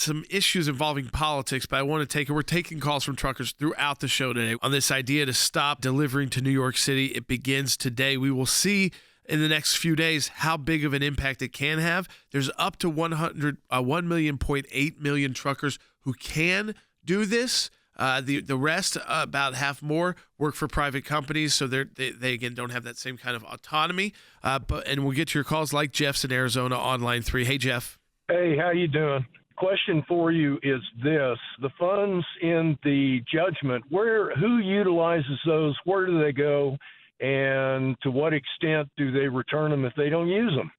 some issues involving politics, but we're taking calls from truckers throughout the show today on this idea to stop delivering to New York City. It begins today. We will see in the next few days how big of an impact it can have. There's up to 1.8 million truckers who can do this. The rest, about half more, work for private companies, so they again don't have that same kind of autonomy. And we'll get to your calls like Jeff's in Arizona on line 3. Hey, Jeff. Hey, how you doing? Question for you is this: the funds in the judgment, who utilizes those? Where do they go? And to what extent do they return them if they don't use them?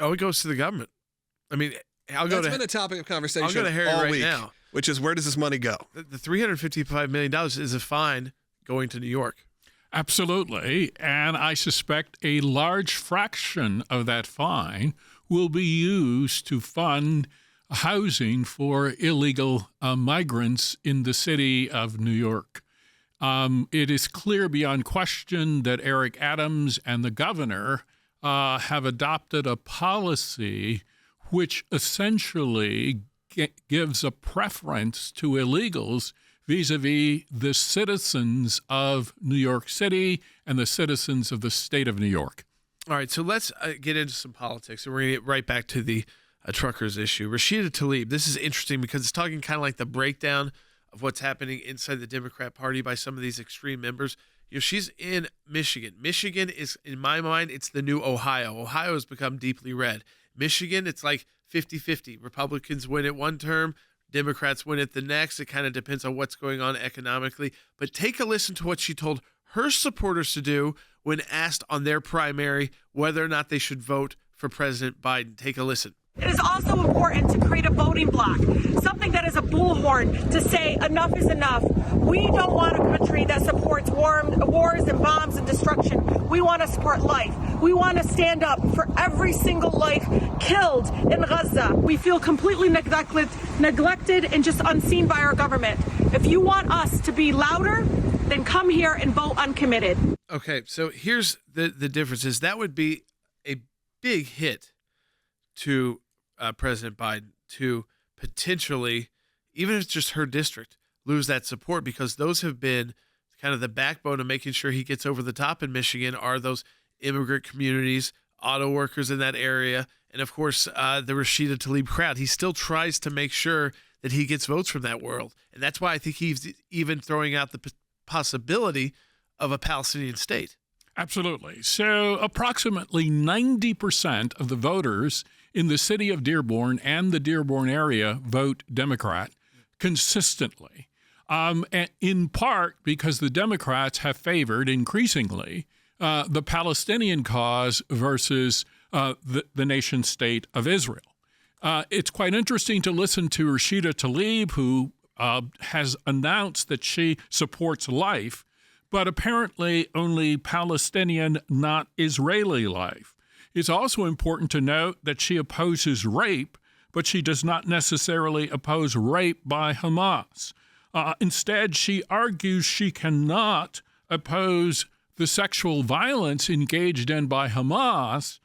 Oh, it goes to the government. I mean, That's been a topic of conversation I'll go to Harry all right week, now. which is, where does this money go? The $355 million is a fine going to New York. Absolutely. And I suspect a large fraction of that fine will be used to fund housing for illegal migrants in the city of New York. It is clear beyond question that Eric Adams and the governor have adopted a policy which essentially gives a preference to illegals vis-a-vis the citizens of New York City and the citizens of the state of New York. All right, so let's get into some politics, and we're going to get right back to the truckers issue. Rashida Tlaib, this is interesting because it's talking kind of like the breakdown of what's happening inside the Democrat Party by some of these extreme members. You know, she's in Michigan. Michigan is, in my mind, it's the new Ohio. Ohio has become deeply red. Michigan, it's like 50-50. Republicans win it one term, Democrats win it the next. It kind of depends on what's going on economically. But take a listen to what she told her supporters to do when asked on their primary whether or not they should vote for President Biden. Take a listen. It is also important to create a voting bloc, something that is a bullhorn to say enough is enough. We don't want a country that supports wars and bombs and destruction. We want to support life. We want to stand up for every single life killed in Gaza. We feel completely neglected and just unseen by our government. If you want us to be louder, then come here and vote uncommitted. Okay, so here's the difference is that would be a big hit to President Biden to potentially, even if it's just her district, lose that support, because those have been kind of the backbone of making sure he gets over the top in Michigan are those immigrant communities, auto workers in that area, and of course the Rashida Tlaib crowd. He still tries to make sure that he gets votes from that world, and that's why I think he's even throwing out the possibility of a Palestinian state. Absolutely. So approximately 90% of the voters in the city of Dearborn and the Dearborn area vote Democrat consistently, in part because the Democrats have favored increasingly the Palestinian cause versus the nation state of Israel. It's quite interesting to listen to Rashida Tlaib, who has announced that she supports life, but apparently only Palestinian, not Israeli life. It's also important to note that she opposes rape, but she does not necessarily oppose rape by Hamas. Instead, she argues she cannot oppose the sexual violence engaged in by Hamas.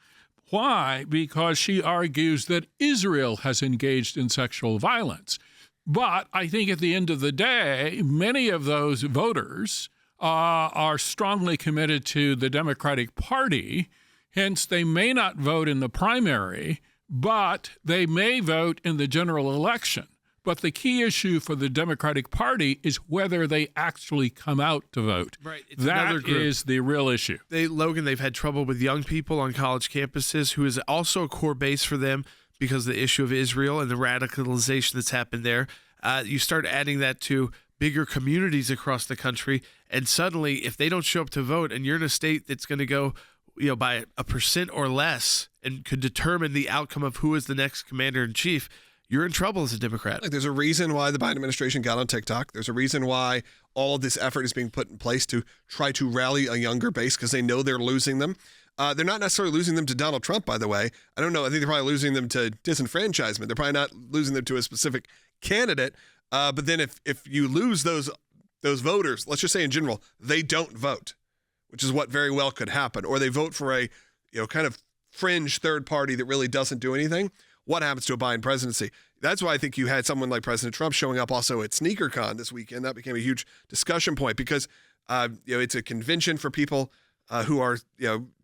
Why? Because she argues that Israel has engaged in sexual violence. But I think at the end of the day, many of those voters are strongly committed to the Democratic Party. Hence, they may not vote in the primary, but they may vote in the general election. But the key issue for the Democratic Party is whether they actually come out to vote. Right. That is the real issue. Logan, they've had trouble with young people on college campuses, who is also a core base for them because of the issue of Israel and the radicalization that's happened there. You start adding that to bigger communities across the country, and suddenly, if they don't show up to vote, and you're in a state that's going to go, by 1% or less, and could determine the outcome of who is the next commander in chief, you're in trouble as a Democrat. Like, there's a reason why the Biden administration got on TikTok. There's a reason why all of this effort is being put in place to try to rally a younger base, because they know they're losing them. They're not necessarily losing them to Donald Trump, by the way. I don't know. I think they're probably losing them to disenfranchisement. They're probably not losing them to a specific candidate. But then if you lose those voters, let's just say in general, they don't vote, which is what very well could happen, or they vote for a kind of fringe third party that really doesn't do anything. What happens to a Biden presidency? that's why I think you had someone like President Trump showing up also at SneakerCon this weekend. That became a huge discussion point because it's a convention for people who are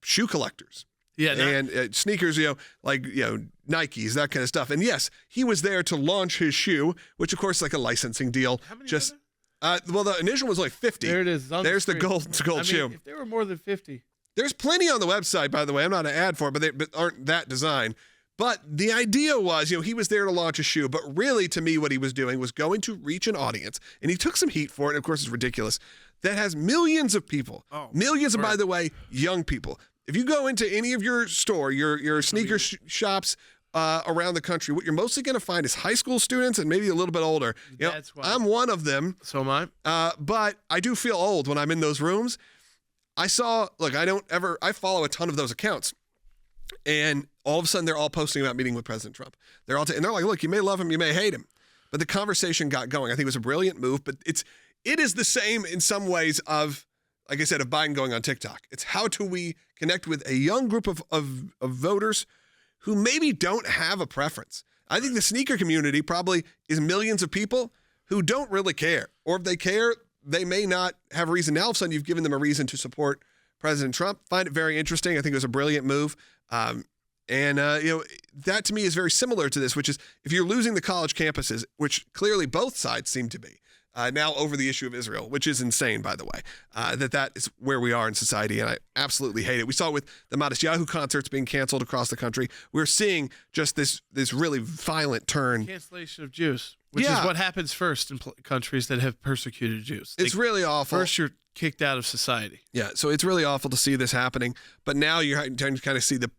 shoe collectors. Yeah, and sneakers, like Nikes, that kind of stuff. And yes, he was there to launch his shoe, which of course is like a licensing deal. How many Just are well, the initial was like 50. there? It is. There's the gold shoe. If there were more than 50, There's plenty on the website, by the way. I'm not an ad for it, but they aren't that design. But the idea was, he was there to launch a shoe. But really, to me, what he was doing was going to reach an audience, and he took some heat for it. And of course, it's ridiculous. That has millions of people, millions of, by the way, young people. If you go into any of your store, your sneaker shops around the country, what you're mostly going to find is high school students and maybe a little bit older. That's why. I'm one of them. So am I. But I do feel old when I'm in those rooms. I follow a ton of those accounts. And all of a sudden, they're all posting about meeting with President Trump. They're like, look, you may love him, you may hate him. But the conversation got going. I think it was a brilliant move, but it is the same in some ways of, like I said, of Biden going on TikTok. It's how do we connect with a young group of voters who maybe don't have a preference. I think the sneaker community probably is millions of people who don't really care. Or if they care, they may not have a reason. Now all of a sudden you've given them a reason to support President Trump. Find it very interesting. I think it was a brilliant move. That to me is very similar to this, which is if you're losing the college campuses, which clearly both sides seem to be, now over the issue of Israel, which is insane, by the way, that is where we are in society, and I absolutely hate it. We saw with the Modest Yahoo concerts being canceled across the country. We're seeing just this really violent turn. Cancellation of Jews, which is what happens first in countries that have persecuted Jews. It's really awful. First, you're kicked out of society. Yeah, so it's really awful to see this happening, but now you're trying to kind of see the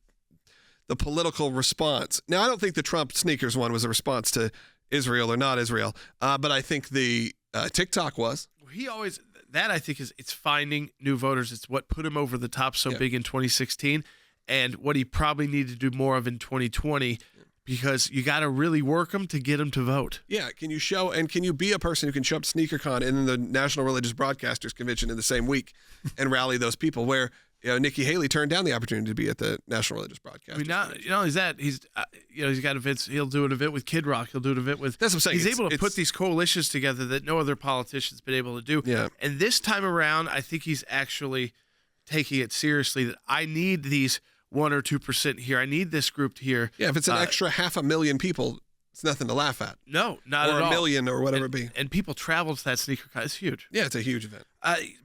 political response. Now, I don't think the Trump sneakers one was a response to Israel or not Israel, but I think the TikTok was. I think it's finding new voters. It's what put him over the top so big in 2016 and what he probably needed to do more of in 2020 because you got to really work them to get them to vote. Yeah. Can you be a person who can show up to SneakerCon and the National Religious Broadcasters Convention in the same week and rally those people where Nikki Haley turned down the opportunity to be at the National Religious Broadcasters. He's got events. He'll do an event with Kid Rock. He'll do an event with. That's what I'm saying. He's able to put these coalitions together that no other politician's been able to do. Yeah. And this time around, I think he's actually taking it seriously. That I need these 1 or 2% here. I need this group here. Yeah. If it's an extra 500,000 people, it's nothing to laugh at. No, not at all. Or 1 million or whatever it be. And people travel to that sneaker con. It's huge. Yeah, it's a huge event.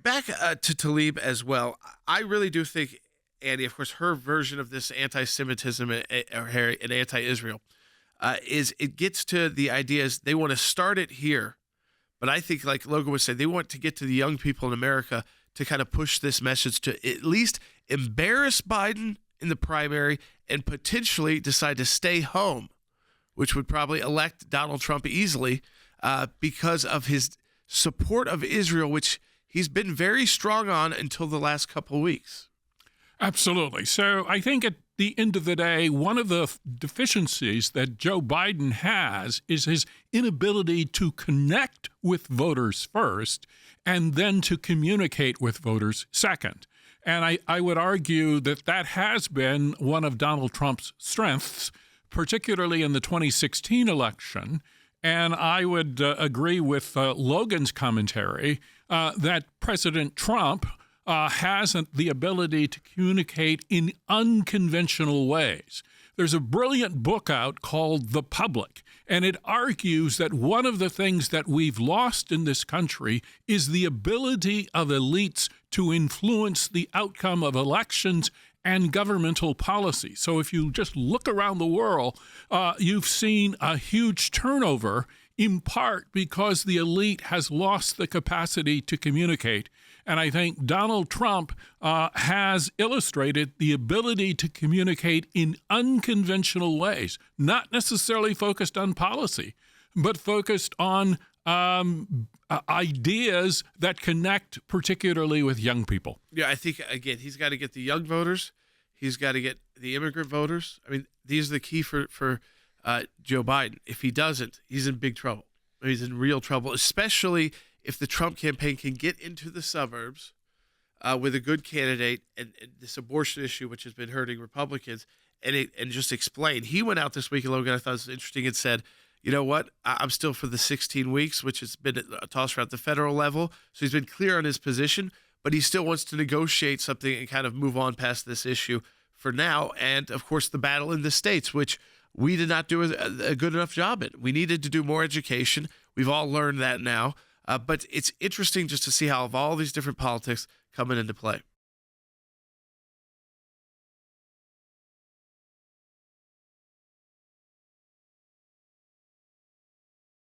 Back to Tlaib as well. I really do think, Andy, of course, her version of this anti-Semitism and anti-Israel is it gets to the ideas they want to start it here. But I think, like Logan would say, they want to get to the young people in America to kind of push this message to at least embarrass Biden in the primary and potentially decide to stay home, which would probably elect Donald Trump easily because of his support of Israel, which he's been very strong on until the last couple of weeks. Absolutely. So I think at the end of the day, one of the deficiencies that Joe Biden has is his inability to connect with voters first and then to communicate with voters second. And I would argue that has been one of Donald Trump's strengths, particularly in the 2016 election. And I would agree with Logan's commentary that President Trump has the ability to communicate in unconventional ways. There's a brilliant book out called The Public, and it argues that one of the things that we've lost in this country is the ability of elites to influence the outcome of elections and governmental policy. So if you just look around the world, you've seen a huge turnover, in part because the elite has lost the capacity to communicate. And I think Donald Trump has illustrated the ability to communicate in unconventional ways, not necessarily focused on policy, but focused on ideas that connect particularly with young people. Yeah, I think, again, he's got to get the young voters. He's got to get the immigrant voters. I mean, these are the key for Joe Biden. If he doesn't, he's in big trouble. He's in real trouble, especially if the Trump campaign can get into the suburbs with a good candidate and this abortion issue, which has been hurting Republicans, and just explain. He went out this week, and Logan, I thought it was interesting, and said, you know what, I'm still for the 16 weeks, which has been a toss around at the federal level. So he's been clear on his position, but he still wants to negotiate something and kind of move on past this issue for now. And of course, the battle in the states, which we did not do a good enough job in. We needed to do more education. We've all learned that now. But it's interesting just to see how all these different politics coming into play.